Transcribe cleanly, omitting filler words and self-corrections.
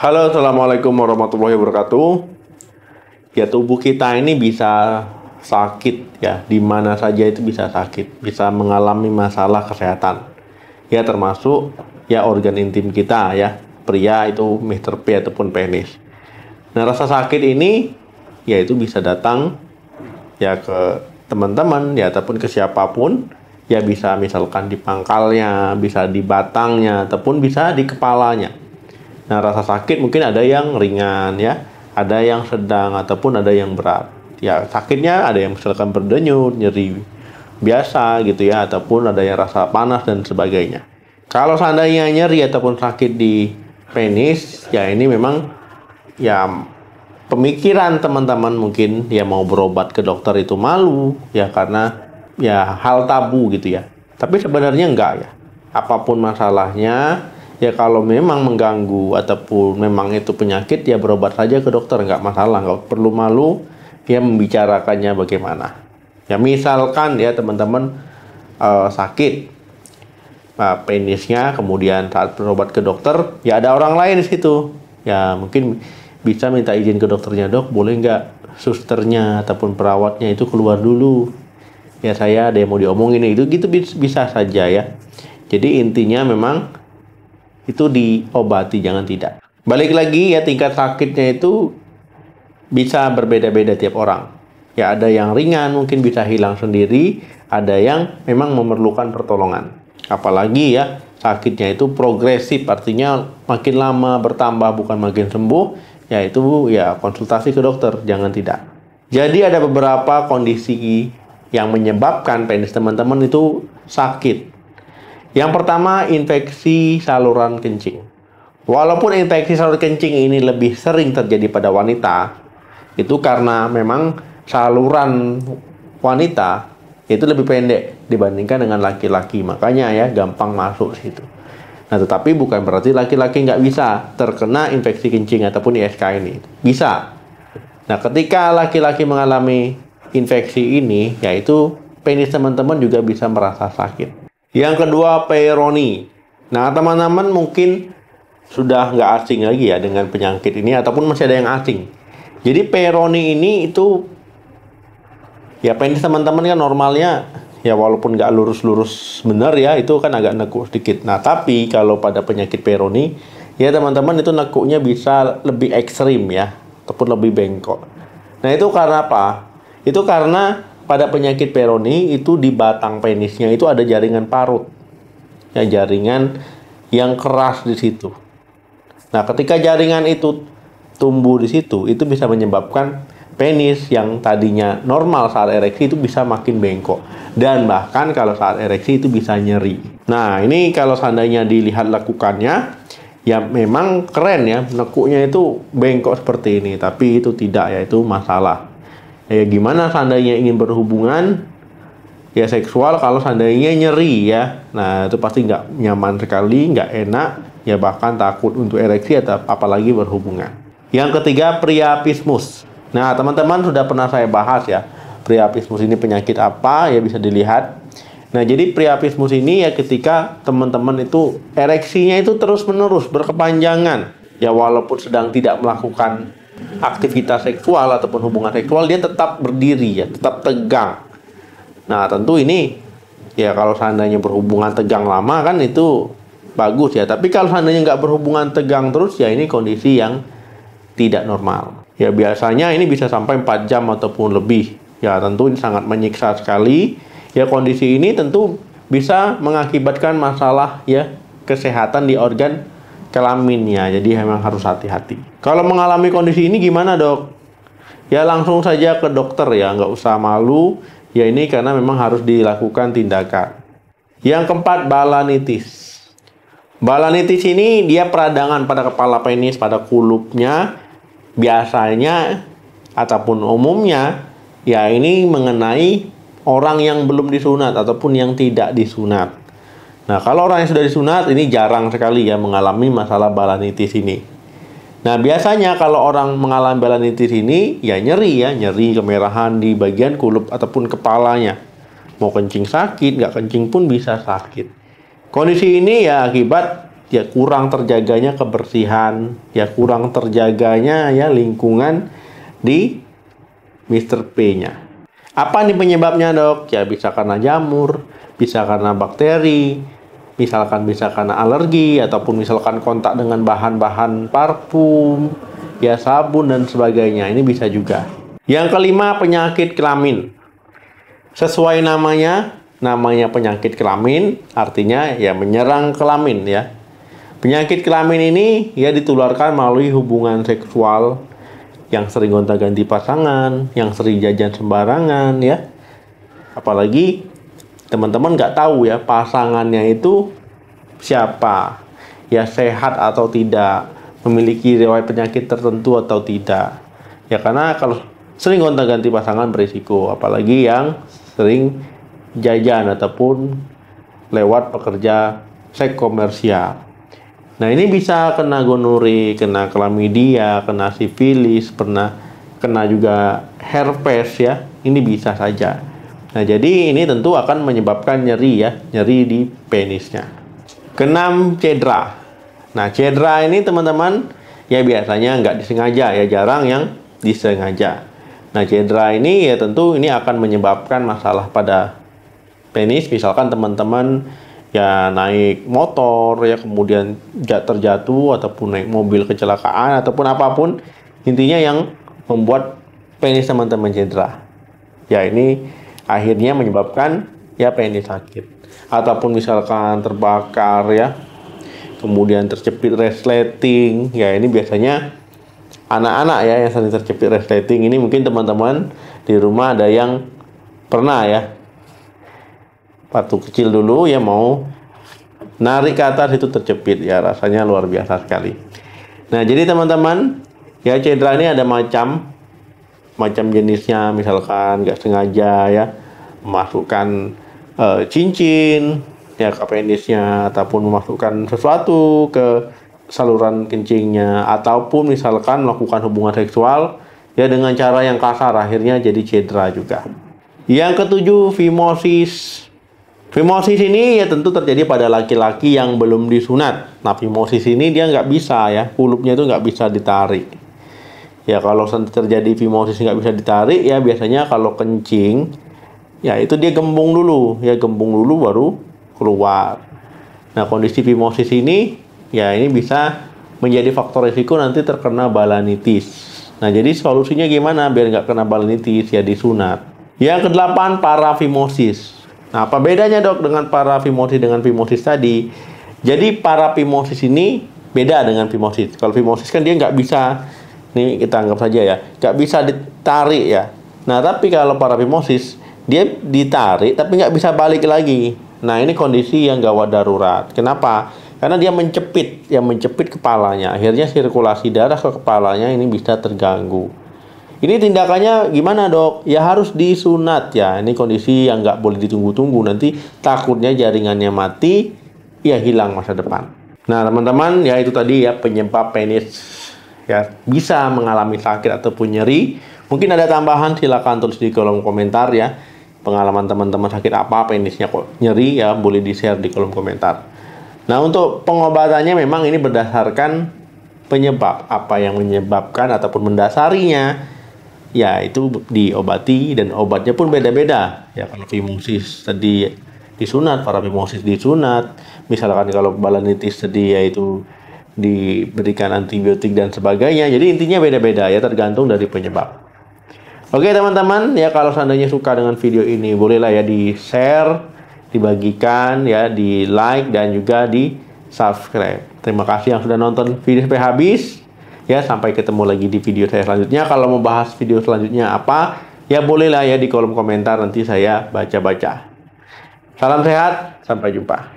Halo, Assalamualaikum warahmatullahi wabarakatuh. Ya, tubuh kita ini bisa sakit ya, di mana saja itu bisa sakit, bisa mengalami masalah kesehatan. Ya, termasuk ya organ intim kita ya, pria itu Mr. P ataupun penis. Nah, rasa sakit ini ya itu bisa datang ya ke teman-teman ya ataupun ke siapapun, ya bisa misalkan di pangkalnya, bisa di batangnya ataupun bisa di kepalanya. Nah, rasa sakit mungkin ada yang ringan ya, ada yang sedang ataupun ada yang berat. Ya, sakitnya ada yang misalkan berdenyut, nyeri biasa gitu ya, ataupun ada yang rasa panas dan sebagainya. Kalau seandainya nyeri ataupun sakit di penis, ya ini memang ya pemikiran teman-teman mungkin ya mau berobat ke dokter itu malu ya, karena ya hal tabu gitu ya. Tapi sebenarnya enggak ya. Apapun masalahnya, ya kalau memang mengganggu ataupun memang itu penyakit, ya berobat saja ke dokter, nggak masalah, nggak perlu malu ya membicarakannya bagaimana. Ya misalkan ya teman-teman sakit penisnya, kemudian saat berobat ke dokter, ya ada orang lain di situ, ya mungkin bisa minta izin ke dokternya, dok boleh nggak susternya ataupun perawatnya itu keluar dulu, ya saya ada yang mau diomongin, itu gitu bisa saja ya. Jadi intinya memang itu diobati, jangan tidak. Balik lagi ya, tingkat sakitnya itu bisa berbeda-beda tiap orang. Ya ada yang ringan mungkin bisa hilang sendiri, ada yang memang memerlukan pertolongan. Apalagi ya sakitnya itu progresif, artinya makin lama bertambah bukan makin sembuh, ya itu ya konsultasi ke dokter, jangan tidak. Jadi ada beberapa kondisi yang menyebabkan penis teman-teman itu sakit. Yang pertama, infeksi saluran kencing. Walaupun infeksi saluran kencing ini lebih sering terjadi pada wanita, itu karena memang saluran wanita itu lebih pendek dibandingkan dengan laki-laki. Makanya ya gampang masuk situ. Nah, tetapi bukan berarti laki-laki nggak bisa terkena infeksi kencing ataupun ISK ini. Bisa. Nah, ketika laki-laki mengalami infeksi ini, yaitu penis teman-teman juga bisa merasa sakit. Yang kedua, Peyronie. Nah, teman-teman mungkin sudah nggak asing lagi ya dengan penyakit ini, ataupun masih ada yang asing. Jadi Peyronie ini itu ya penis teman-teman kan normalnya ya walaupun nggak lurus-lurus bener ya, itu kan agak nekuk sedikit. Nah, tapi kalau pada penyakit Peyronie ya teman-teman itu nekuknya bisa lebih ekstrim ya, ataupun lebih bengkok. Nah, itu karena apa? Itu karena pada penyakit Peyronie itu di batang penisnya itu ada jaringan parut. Ya, jaringan yang keras di situ. Nah, ketika jaringan itu tumbuh di situ, itu bisa menyebabkan penis yang tadinya normal saat ereksi itu bisa makin bengkok. Dan bahkan kalau saat ereksi itu bisa nyeri. Nah, ini kalau seandainya dilihat lekukannya, ya memang keren ya, nekuknya itu bengkok seperti ini. Tapi itu tidak ya, itu masalah. Ya gimana seandainya ingin berhubungan ya seksual kalau seandainya nyeri ya. Nah, itu pasti nggak nyaman sekali, nggak enak, ya bahkan takut untuk ereksi atau apalagi berhubungan. Yang ketiga, priapismus. Nah, teman-teman sudah pernah saya bahas ya, priapismus ini penyakit apa ya, bisa dilihat. Nah, jadi priapismus ini ya ketika teman-teman itu ereksinya itu terus-menerus berkepanjangan. Ya walaupun sedang tidak melakukan aktivitas seksual ataupun hubungan seksual, dia tetap berdiri ya, tetap tegang. Nah, tentu ini ya kalau seandainya berhubungan tegang lama kan itu bagus ya. Tapi kalau seandainya nggak berhubungan tegang terus, ya ini kondisi yang tidak normal. Ya biasanya ini bisa sampai 4 jam ataupun lebih. Ya tentu ini sangat menyiksa sekali. Ya kondisi ini tentu bisa mengakibatkan masalah ya kesehatan di organ kelaminnya. Jadi memang harus hati-hati. Kalau mengalami kondisi ini gimana, dok? Ya langsung saja ke dokter ya, nggak usah malu. Ya ini karena memang harus dilakukan tindakan. Yang keempat, balanitis. Balanitis ini dia peradangan pada kepala penis, pada kulupnya. Biasanya ataupun umumnya ya ini mengenai orang yang belum disunat ataupun yang tidak disunat. Nah, kalau orang yang sudah disunat ini jarang sekali ya mengalami masalah balanitis ini. Nah, biasanya kalau orang mengalami balanitis ini ya nyeri kemerahan di bagian kulup ataupun kepalanya. Mau kencing sakit, nggak kencing pun bisa sakit. Kondisi ini ya akibat ya kurang terjaganya kebersihan, ya kurang terjaganya ya lingkungan di Mr. P-nya. Apa nih penyebabnya, Dok? Ya bisa karena jamur, bisa karena bakteri, misalkan bisa karena alergi, ataupun misalkan kontak dengan bahan-bahan parfum, ya sabun dan sebagainya. Ini bisa juga. Yang kelima, penyakit kelamin. Sesuai namanya penyakit kelamin, artinya ya menyerang kelamin ya. Penyakit kelamin ini ya ditularkan melalui hubungan seksual yang sering gonta-ganti pasangan, yang sering jajan sembarangan ya. Apalagi teman-teman nggak tahu ya pasangannya itu siapa, ya sehat atau tidak, memiliki riwayat penyakit tertentu atau tidak. Ya karena kalau sering gonta-ganti pasangan berisiko, apalagi yang sering jajan ataupun lewat pekerja seks komersial. Nah ini bisa kena gonore, kena klamidia, kena sifilis, kena juga herpes ya. Ini bisa saja. Nah jadi ini tentu akan menyebabkan nyeri ya, nyeri di penisnya. Keenam, cedera. Nah cedera ini teman-teman ya biasanya nggak disengaja ya, jarang yang disengaja. Nah cedera ini ya tentu ini akan menyebabkan masalah pada penis. Misalkan teman-teman ya naik motor ya kemudian terjatuh ataupun naik mobil kecelakaan ataupun apapun, intinya yang membuat penis teman-teman cedera. Ya ini akhirnya menyebabkan ya penis sakit. Ataupun misalkan terbakar ya, kemudian terjepit resleting. Ya ini biasanya anak-anak ya yang sering terjepit resleting. Ini mungkin teman-teman di rumah ada yang pernah ya, waktu kecil dulu ya mau narik ke atas itu terjepit ya, rasanya luar biasa sekali. Nah jadi teman-teman ya cedera ini ada macam jenisnya. Misalkan nggak sengaja ya memasukkan cincin ya ke penisnya, ataupun memasukkan sesuatu ke saluran kencingnya, ataupun misalkan melakukan hubungan seksual ya dengan cara yang kasar, akhirnya jadi cedera juga. Yang ketujuh, fimosis. Fimosis ini ya tentu terjadi pada laki-laki yang belum disunat. Nah fimosis ini dia nggak bisa ya, kulupnya itu nggak bisa ditarik. Ya kalau terjadi fimosis nggak bisa ditarik ya biasanya kalau kencing ya itu dia gembung dulu ya, gembung dulu baru keluar. Nah kondisi fimosis ini ya ini bisa menjadi faktor risiko nanti terkena balanitis. Nah jadi solusinya gimana biar nggak kena balanitis? Ya disunat. Yang kedelapan, parafimosis. Nah, apa bedanya, Dok, dengan parafimosis dengan fimosis tadi? Jadi parafimosis ini beda dengan fimosis. Kalau fimosis kan dia nggak bisa, nih kita anggap saja ya, nggak bisa ditarik ya. Nah tapi kalau parafimosis dia ditarik tapi nggak bisa balik lagi. Nah ini kondisi yang gawat darurat. Kenapa? Karena dia mencepit kepalanya. Akhirnya sirkulasi darah ke kepalanya ini bisa terganggu. Ini tindakannya gimana, Dok? Ya harus disunat ya. Ini kondisi yang nggak boleh ditunggu-tunggu. Nanti takutnya jaringannya mati, ya hilang masa depan. Nah teman-teman ya itu tadi ya penyebab penis ya bisa mengalami sakit ataupun nyeri. Mungkin ada tambahan, silakan tulis di kolom komentar ya. Pengalaman teman-teman sakit apa, penisnya kok nyeri ya, boleh di-share di kolom komentar. Nah untuk pengobatannya memang ini berdasarkan penyebab, apa yang menyebabkan ataupun mendasarinya ya itu diobati, dan obatnya pun beda-beda ya. Kalau fimosis tadi disunat, parafimosis disunat. Misalkan kalau balanitis tadi yaitu diberikan antibiotik dan sebagainya. Jadi intinya beda-beda ya, tergantung dari penyebab. Oke teman-teman ya, kalau seandainya suka dengan video ini bolehlah ya di-share, dibagikan ya, di-like dan juga di-subscribe. Terima kasih yang sudah nonton video sampai habis. Ya, sampai ketemu lagi di video saya selanjutnya. Kalau mau bahas video selanjutnya apa, ya bolehlah ya di kolom komentar, nanti saya baca-baca. Salam sehat, sampai jumpa.